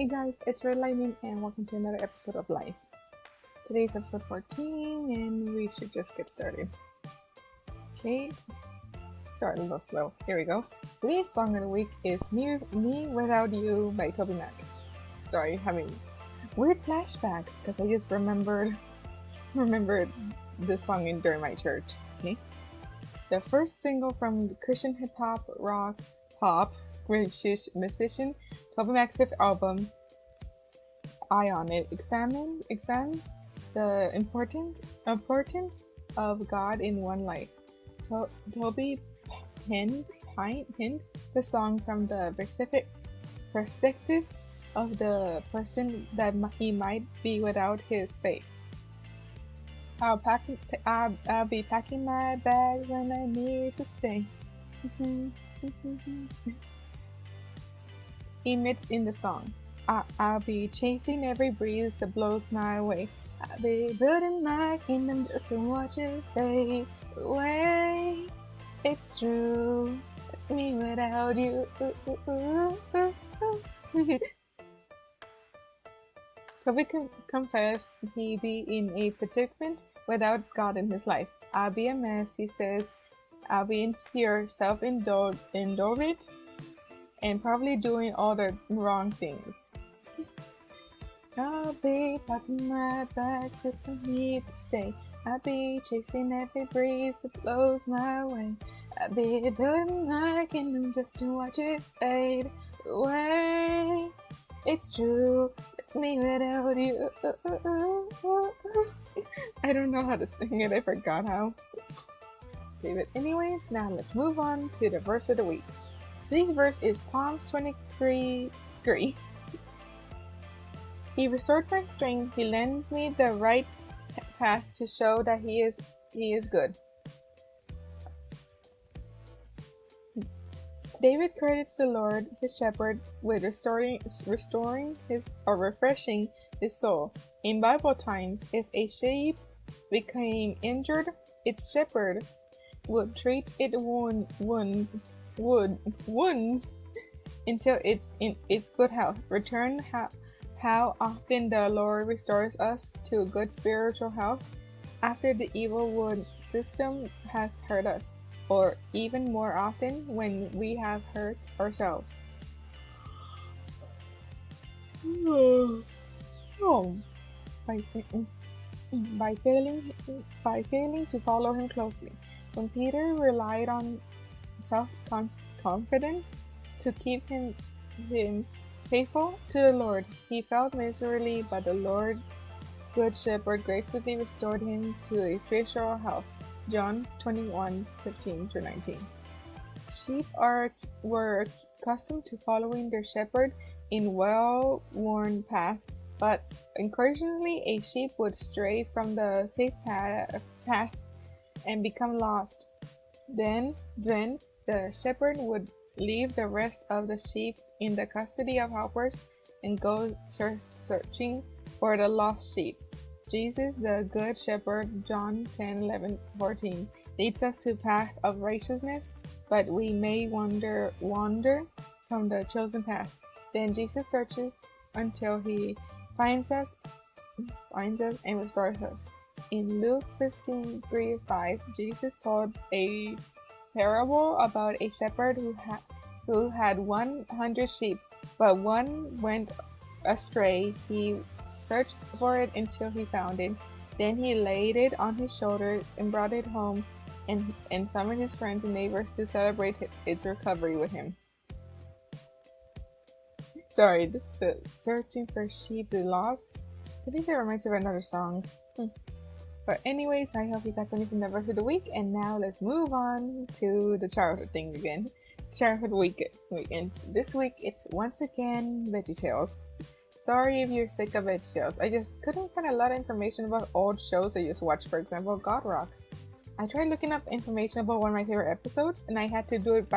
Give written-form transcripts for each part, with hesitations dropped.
Hey guys, it's Red Lightning and welcome to another episode of Life. Today's episode 14 and we should just get started. Okay, sorry, a little slow. Here we go. Today's song of the week is Me Without You by Toby Mac. Sorry, having weird flashbacks because I just remembered this song during my church. Okay, the first single from the Christian hip hop rock pop musician Toby Mac's fifth album, Eye on It, examines the importance of God in one life. Toby penned the song from the perspective of the person that he might be without his faith. I'll be packing my bag when I need to stay. He admits in the song, I'll be chasing every breeze that blows my way. I'll be building my kingdom just to watch it fade away. It's true, it's me without you. Toby confessed he be in a predicament without God in his life. I'll be a mess, he says. I'll be insecure, self-indulgent, and probably doing all the wrong things. I'll be packing my bags if I need to stay. I'll be chasing every breeze that blows my way. I'll be building my kingdom just to watch it fade away. It's true, it's me without you. I don't know how to sing it, I forgot how. Okay, but anyways, now let's move on to the verse of the week. Today's verse is Psalms 23:3. He restores my strength. He lends me the right path to show that he is good. David credits the Lord, his shepherd, with refreshing his soul. In Bible times, if a sheep became injured, its shepherd would treat its wounds until it's in its good health. Return how often the Lord restores us to good spiritual health after the evil wound system has hurt us, or even more often when we have hurt ourselves. By failing to follow him closely. When Peter relied on self-confidence to keep him faithful to the Lord, he failed miserably, but the Lord, Good Shepherd, graciously restored him to a spiritual health. John 21:15-19. Sheep were accustomed to following their shepherd in well-worn path, but occasionally a sheep would stray from the safe path and become lost. Then the shepherd would leave the rest of the sheep in the custody of helpers and go searching for the lost sheep. Jesus, the Good Shepherd, John 10:11-14, leads us to path of righteousness, but we may wander from the chosen path. Then Jesus searches until he finds us and restores us. In Luke 15:3-5, Jesus told a parable about a shepherd who had 100 sheep, but one went astray. He searched for it until he found it. Then he laid it on his shoulder and brought it home and summoned his friends and neighbors to celebrate its recovery with him. Sorry, this is the searching for sheep lost. I think that reminds me of another song. But anyways, I hope you got something from the verse of the week, and now let's move on to the childhood thing again. Childhood weekend. This week it's once again VeggieTales. Sorry if you're sick of VeggieTales. I just couldn't find a lot of information about old shows I used to watch. For example, God Rocks. I tried looking up information about one of my favorite episodes, and I had to do it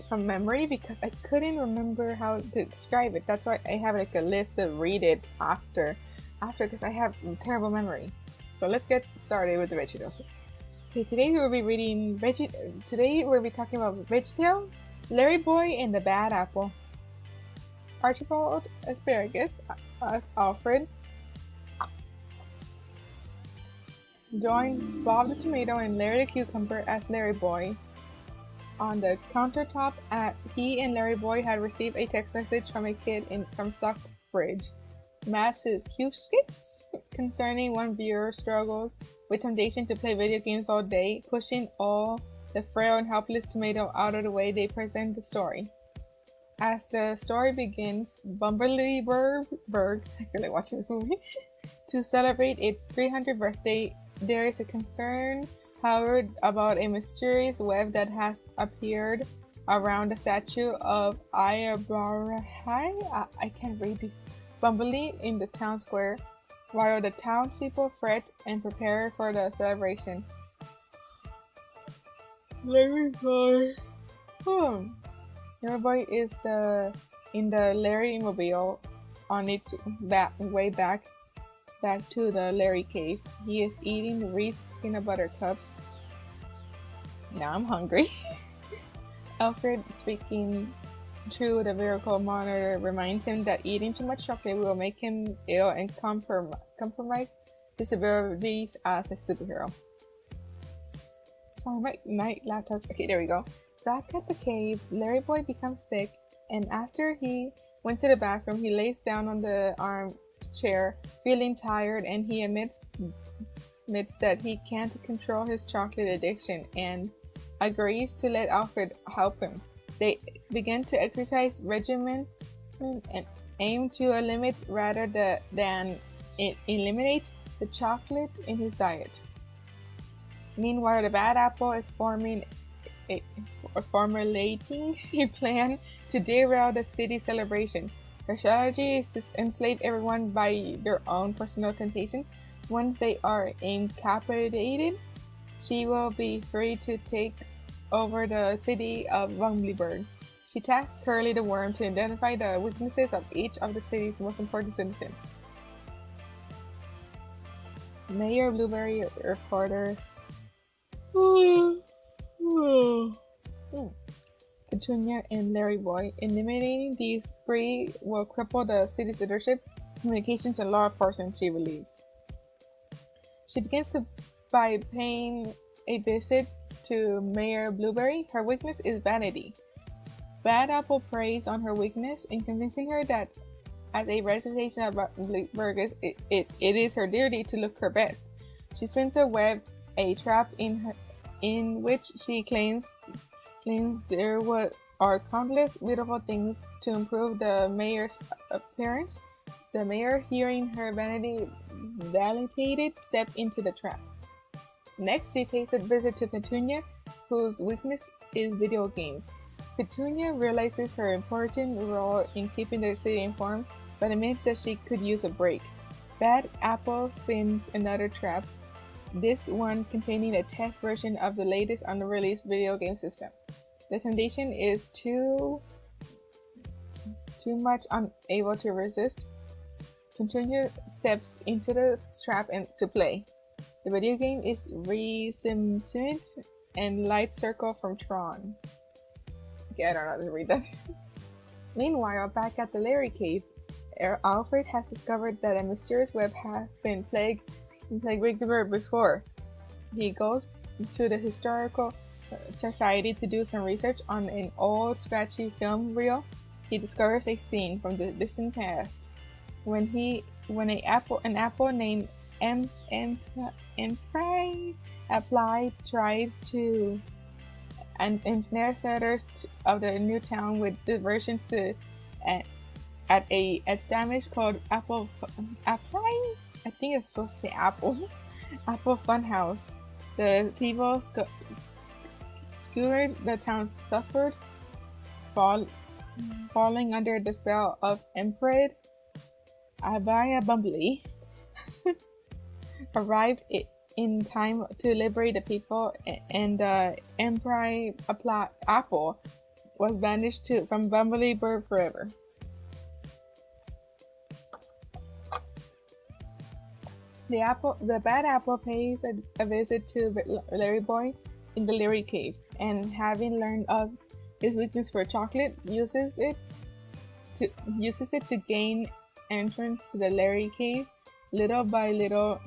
from memory because I couldn't remember how to describe it. That's why I have like a list to read it after because I have terrible memory. So let's get started with the VeggieTales. Okay, today we'll be talking about VeggieTale, Larry Boy, and the Bad Apple. Archibald Asparagus as Alfred joins Bob the Tomato and Larry the Cucumber as Larry Boy. On the countertop, he and Larry Boy had received a text message from a kid from Stockbridge, Massachusetts, concerning one viewer struggles with temptation to play video games all day, pushing all the frail and helpless tomato out of the way. They present the story. As the story begins, Bumbleberg, I feel like watching this movie, to celebrate its 300th birthday, there is a concern, however, about a mysterious web that has appeared around the statue of Ayabarahai, I can't read this, Bumblebee in the town square, while the townspeople fret and prepare for the celebration. Larry Boy. Larry Boy is in the Larry Mobile on its way back to the Larry cave. He is eating the Reese's peanut butter cups. Now I'm hungry. Alfred, speaking through the vehicle monitor, reminds him that eating too much chocolate will make him ill and compromise his abilities as a superhero. Sorry, my laptop's... Okay, there we go. Back at the cave, Larry Boy becomes sick, and after he went to the bathroom, he lays down on the armchair, feeling tired, and he admits that he can't control his chocolate addiction and agrees to let Alfred help him. They begin to exercise regimen and aim to eliminate rather than eliminate the chocolate in his diet. Meanwhile, the Bad Apple is formulating a plan to derail the city celebration. Her strategy is to enslave everyone by their own personal temptations. Once they are incapacitated, she will be free to take over the city of Bumbleberg. She tasks Curly the Worm to identify the weaknesses of each of the city's most important citizens. Mayor Blueberry, reporter Petunia, and Larry Boy. Eliminating these three will cripple the city's leadership, communications, and law enforcement, she believes. She begins by paying a visit to Mayor Blueberry. Her weakness is vanity. Bad Apple preys on her weakness in convincing her that as a representation of Blueberg, it is her duty to look her best. She spins a web, a trap in which she claims there are countless beautiful things to improve the mayor's appearance. The mayor, hearing her vanity validated, steps into the trap. Next, she pays a visit to Petunia, whose weakness is video games. Petunia realizes her important role in keeping the city informed, but admits that she could use a break. Bad Apple spins another trap, this one containing a test version of the latest unreleased video game system. The temptation is too much unable to resist. Petunia steps into the trap and to play. The video game is Resentment and Light Circle from Tron. Okay, I don't know how to read that. Meanwhile, back at the Larry cave, Alfred has discovered that a mysterious web has been plagued before. He goes to the Historical Society to do some research on an old scratchy film reel. He discovers a scene from the distant past when an apple named Apply tried to ensnare settlers of the new town with diversions to at a damage called Apply. I think it's supposed to say Apple Funhouse. The people scoured the town suffered, falling under the spell of Emperor Abaya Bumblebee. Arrived in time to liberate the people, and the Emperor Apple was banished from Bumbleberg forever. The Bad Apple pays a visit to Larry Boy in the Larry cave, and having learned of his weakness for chocolate, uses it to gain entrance to the Larry cave. Little by little,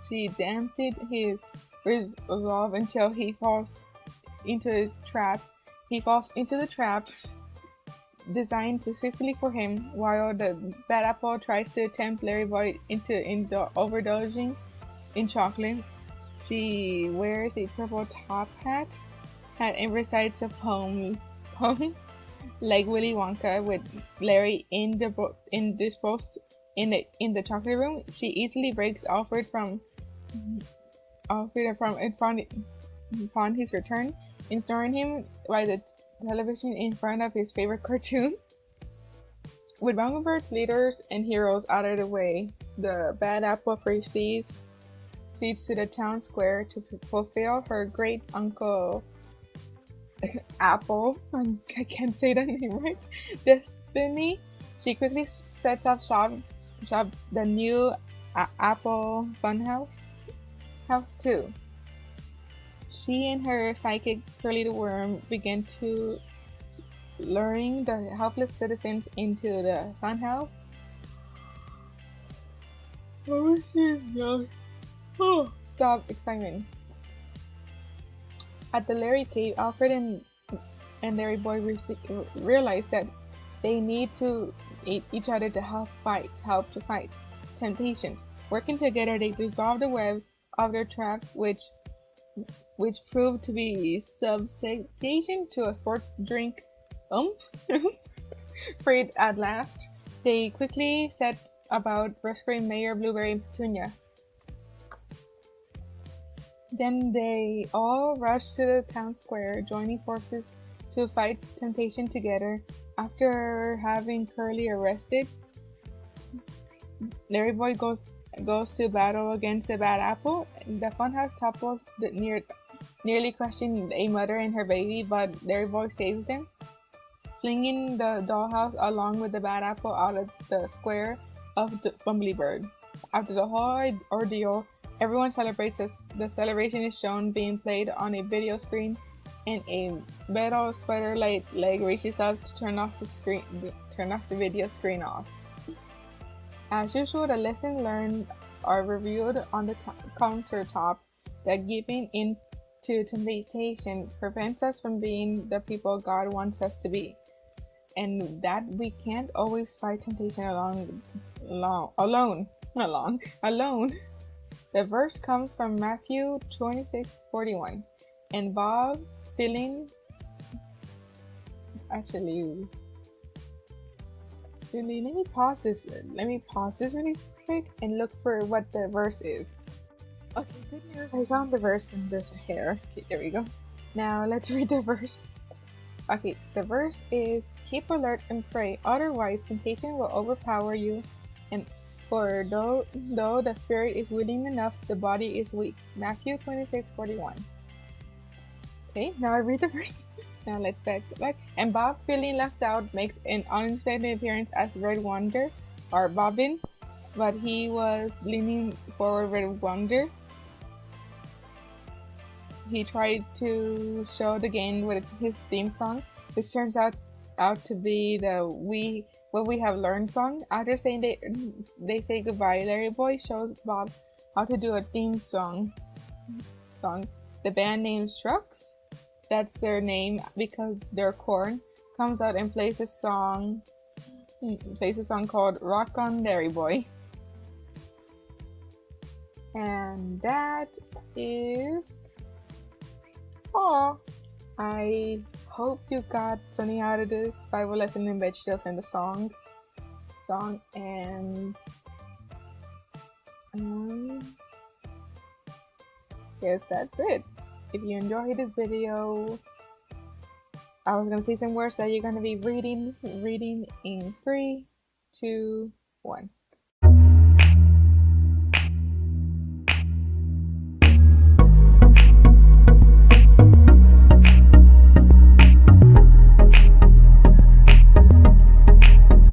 she dampened his resolve until he falls into the trap. He falls into the trap designed specifically for him, while the bad apple tries to tempt Larry Boy into overindulging in chocolate. She wears a purple top hat and recites a poem like Willy Wonka with Larry in the chocolate room. She easily breaks Alfred from in front upon his return, ignoring him by the television in front of his favorite cartoon. With Monkeybird's leaders and heroes out of the way, the bad apple proceeds to the town square to fulfill her great uncle Apple. I can't say that name right. Destiny. She quickly sets up shop the new Apple Funhouse House 2. She and her sidekick Curly the Worm begin to luring the helpless citizens into the funhouse. Oh, stop excitement. At the Larry cave, Alfred and Larry Boy realize that they need to eat each other to help to fight temptations. Working together, they dissolve the webs of their traps, which proved to be substitution to a sports drink. Freed at last, they quickly set about rescuing Mayor Blueberry and Petunia. Then they all rush to the town square, joining forces to fight temptation together. After having Curly arrested, Larry Boy goes to battle against the bad apple. The funhouse topples nearly crushing a mother and her baby, but Larry Boy saves them, flinging the dollhouse along with the bad apple out of the square of the Bumblebird. After the whole ordeal, everyone celebrates as the celebration is shown being played on a video screen, and a metal spider-like leg reaches out to turn off the video screen off. As usual, the lessons learned are reviewed on the countertop. That giving in to temptation prevents us from being the people God wants us to be, and that we can't always fight temptation alone. The verse comes from Matthew 26:41, and Bob feeling. Actually, let me pause this. Let me pause this really quick and look for what the verse is. Okay, good news. I found the verse and there's a hair. Okay, there we go. Now let's read the verse. Okay, the verse is, keep alert and pray, otherwise temptation will overpower you, and for though the spirit is willing enough, the body is weak. Matthew 26:41. Okay, now I read the verse. Now let's back. And Bob, feeling left out, makes an unexpected appearance as Red Wonder, or Bobbin, but he was leaning forward with Wonder. He tried to show the game with his theme song, which turns out to be the What We Have Learned song. After saying they say goodbye, Larry Boy shows Bob how to do a theme song. The band named Trucks, that's their name because they're corn, comes out and plays a song called Rock On Larry Boy. And that is all. I hope you got something out of this Bible lesson in VeggieTales and the song, and yes, that's it. If you enjoyed this video, I was gonna say some words that you're gonna be reading in 3, 2, 1.